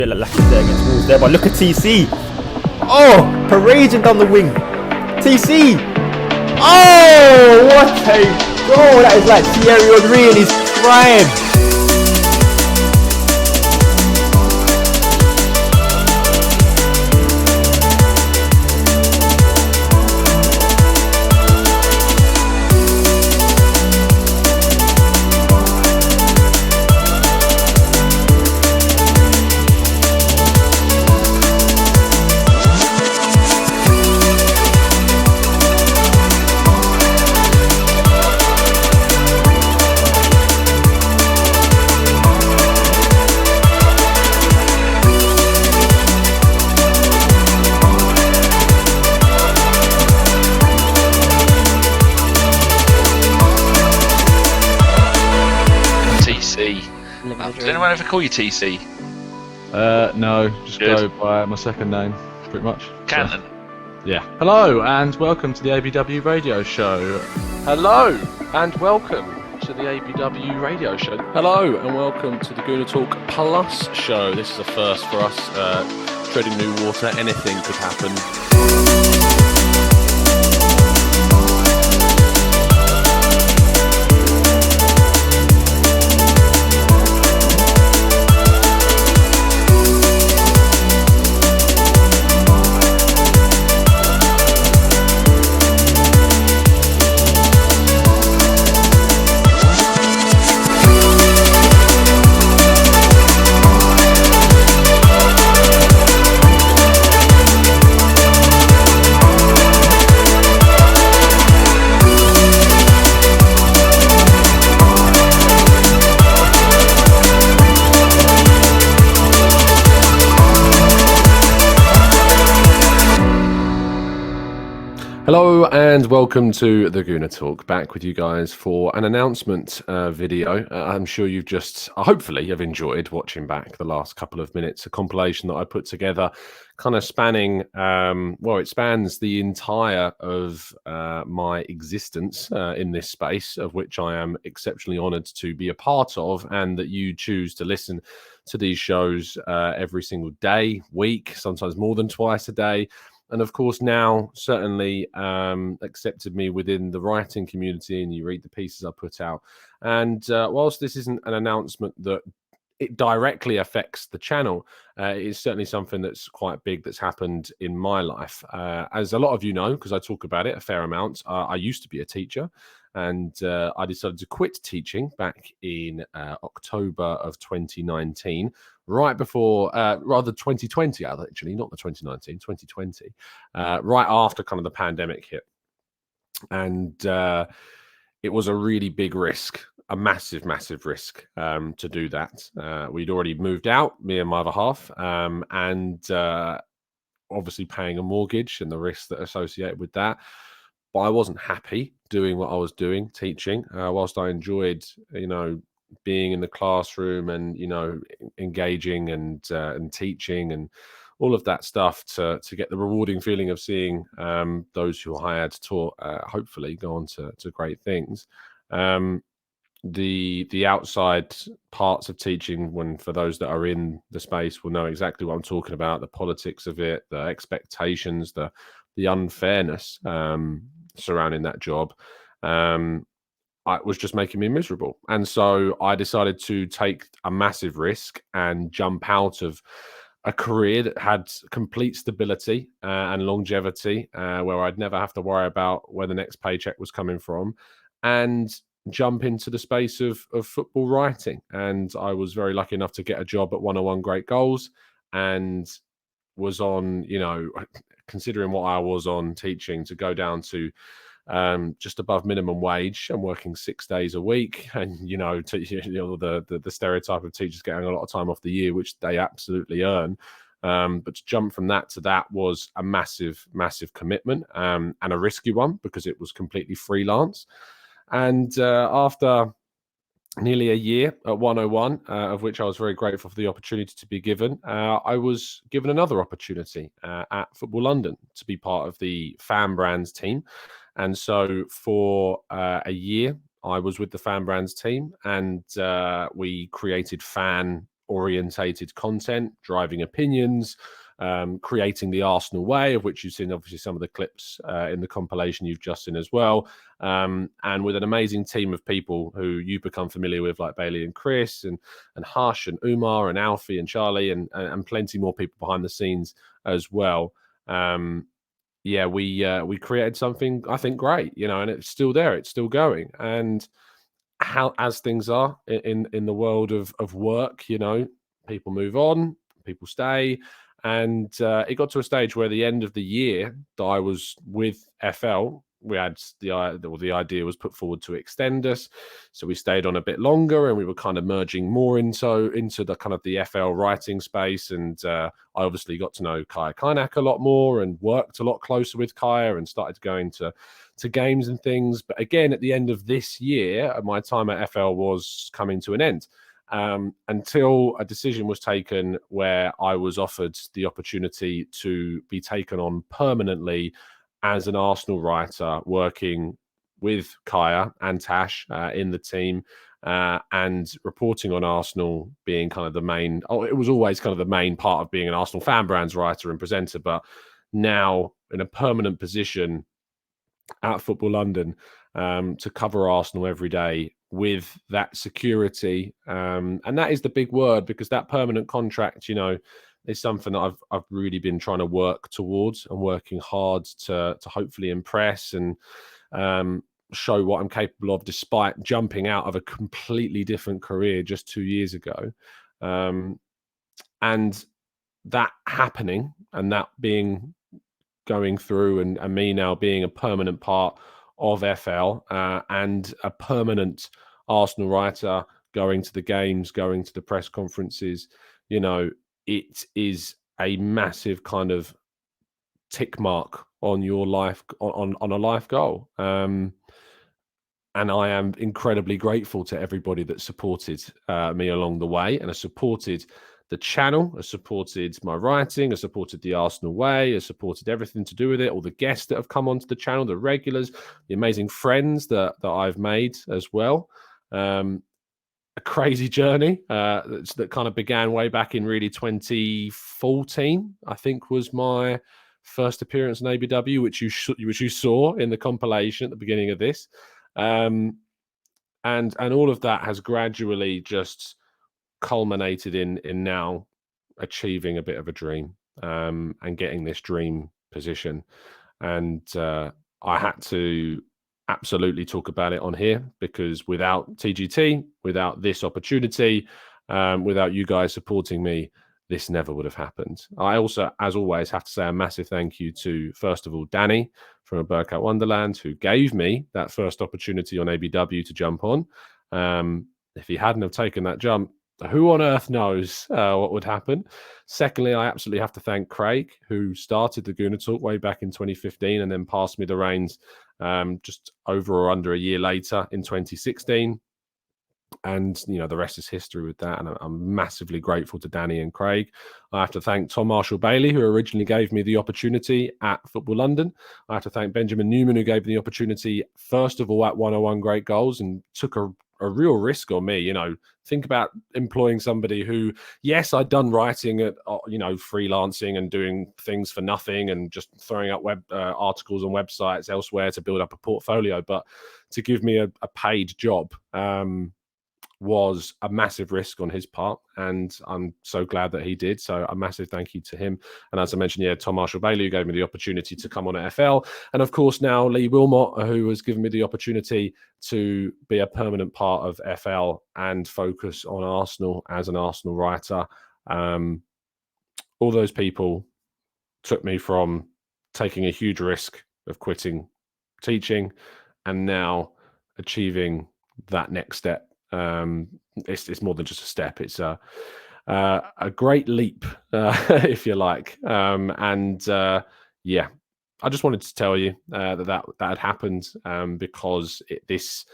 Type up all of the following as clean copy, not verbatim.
bit of lack there against Wolves there, but look at TC. Oh, parading down the wing. TC. Oh, what a goal. That is like Thierry Henry in his prime. Did anyone ever call you TC? No, just go by my second name, pretty much. Canton. So, yeah. Hello and welcome to the ABW Radio Show. Hello and welcome to the ABW Radio Show. Hello and welcome to the Gooner Talk Plus Show. This is a first for us, treading new water. Anything could happen. Hello and welcome to the Gooner Talk, back with you guys for an announcement video. I'm sure you've just, hopefully have enjoyed watching back the last couple of minutes, a compilation that I put together kind of spanning, it spans the entire of my existence in this space, of which I am exceptionally honoured to be a part of, and that you choose to listen to these shows every single day, week, sometimes more than twice a day. And of course, now certainly accepted me within the writing community, and you read the pieces I put out. And whilst this isn't an announcement that it directly affects the channel, it is certainly something that's quite big that's happened in my life. As a lot of you know, because I talk about it a fair amount, I used to be a teacher, and I decided to quit teaching back in October of 2019. Right before, rather 2020, actually, not the 2019, 2020, right after kind of the pandemic hit. And it was a really big risk, a massive, massive risk to do that. We'd already moved out, me and my other half, and obviously paying a mortgage and the risks that are associated with that. But I wasn't happy doing what I was doing, teaching, whilst I enjoyed, being in the classroom and engaging and teaching and all of that stuff to get the rewarding feeling of seeing those who are hired taught hopefully go on to great things. The outside parts of teaching, when for those that are in the space will know exactly what I'm talking about, the politics of it, the expectations, the unfairness surrounding that job. It was just making me miserable. And so I decided to take a massive risk and jump out of a career that had complete stability and longevity, where I'd never have to worry about where the next paycheck was coming from, and jump into the space of football writing. And I was very lucky enough to get a job at 101 Great Goals, and was on, considering what I was on teaching, to go down to just above minimum wage and working 6 days a week, and the stereotype of teachers getting a lot of time off the year, which they absolutely earn, but to jump from that to that was a massive commitment, and a risky one because it was completely freelance. And after nearly a year at 101, of which I was very grateful for the opportunity to be given, I was given another opportunity at Football London to be part of the Fan Brands team. And so for a year, I was with the Fan Brands team, and we created fan orientated content, driving opinions, creating the Arsenal way, of which you've seen obviously some of the clips in the compilation you've just seen as well. And with an amazing team of people who you've become familiar with, like Bailey and Chris and Hush and Umar and Alfie and Charlie and plenty more people behind the scenes as well. Yeah, we created something I think great, and it's still there, it's still going. And how, as things are in the world of work, people move on, people stay. And it got to a stage where the end of the year that I was with FL, we had the idea was put forward to extend us, so we stayed on a bit longer, and we were kind of merging more into the kind of the FL writing space. And I obviously got to know Kaya Kainak a lot more, and worked a lot closer with Kaya, and started going to games and things. But again, at the end of this year, my time at FL was coming to an end. Until a decision was taken where I was offered the opportunity to be taken on permanently as an Arsenal writer, working with Kaya and Tash in the team, and reporting on Arsenal, being kind of the main. Oh, it was always kind of the main part of being an Arsenal fan brands writer and presenter, but now in a permanent position at Football London, to cover Arsenal every day with that security. And that is the big word, because that permanent contract, is something that I've really been trying to work towards, and working hard to hopefully impress and show what I'm capable of, despite jumping out of a completely different career just 2 years ago. And that happening, and that being going through, and me now being a permanent part of FL, and a permanent Arsenal writer, going to the games, going to the press conferences, it is a massive kind of tick mark on your life, on a life goal. And I am incredibly grateful to everybody that supported me along the way, and has supported the channel, has supported my writing, has supported the Arsenal way, has supported everything to do with it, all the guests that have come onto the channel, the regulars, the amazing friends that I've made as well. A crazy journey that kind of began way back in really 2014, I think, was my first appearance in ABW, which you saw in the compilation at the beginning of this. And all of that has gradually just culminated in now achieving a bit of a dream, and getting this dream position. And I had to absolutely talk about it on here, because without TGT, without this opportunity, without you guys supporting me, this never would have happened. I also, as always, have to say a massive thank you to, first of all, Danny from A Burkout Wonderland, who gave me that first opportunity on ABW to jump on. If he hadn't have taken that jump, who on earth knows what would happen? Secondly, I absolutely have to thank Craig, who started the Gooner Talk way back in 2015, and then passed me the reins just over or under a year later in 2016. And the rest is history with that. And I'm massively grateful to Danny and Craig. I have to thank Tom Marshall-Bailey, who originally gave me the opportunity at Football London. I have to thank Benjamin Newman, who gave me the opportunity first of all at 101 Great Goals, and took a real risk on me. Think about employing somebody who, yes, I'd done writing at freelancing and doing things for nothing, and just throwing up web articles on websites elsewhere to build up a portfolio, but to give me a paid job was a massive risk on his part, and I'm so glad that he did. So a massive thank you to him. And as I mentioned, Tom Marshall-Bailey, who gave me the opportunity to come on at FL, and of course now Lee Wilmot, who has given me the opportunity to be a permanent part of FL and focus on Arsenal as an Arsenal writer. All those people took me from taking a huge risk of quitting teaching, and now achieving that next step. It's more than just a step. It's a great leap, if you like. I just wanted to tell you that had happened, because this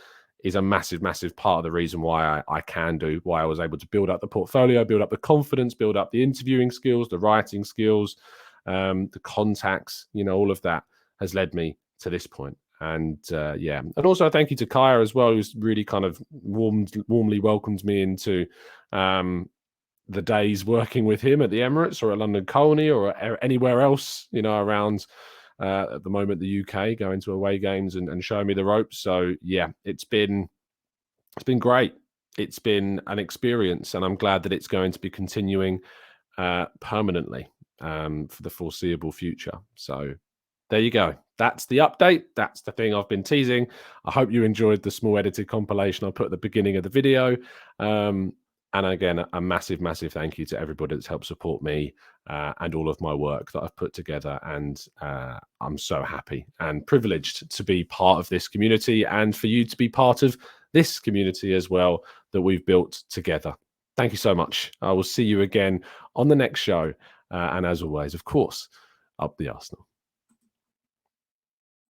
is a massive, massive part of the reason why why I was able to build up the portfolio, build up the confidence, build up the interviewing skills, the writing skills, the contacts. All of that has led me to this point. And and also thank you to Kaya as well, who's really kind of warmly welcomed me into the days working with him at the Emirates or at London Colney or anywhere else, around at the moment the UK, going to away games and showing me the ropes. So yeah, it's been great. It's been an experience, and I'm glad that it's going to be continuing permanently for the foreseeable future. So there you go. That's the update. That's the thing I've been teasing. I hope you enjoyed the small edited compilation I put at the beginning of the video. And again, a massive, massive thank you to everybody that's helped support me and all of my work that I've put together. And I'm so happy and privileged to be part of this community, and for you to be part of this community as well that we've built together. Thank you so much. I will see you again on the next show. And as always, of course, up the Arsenal.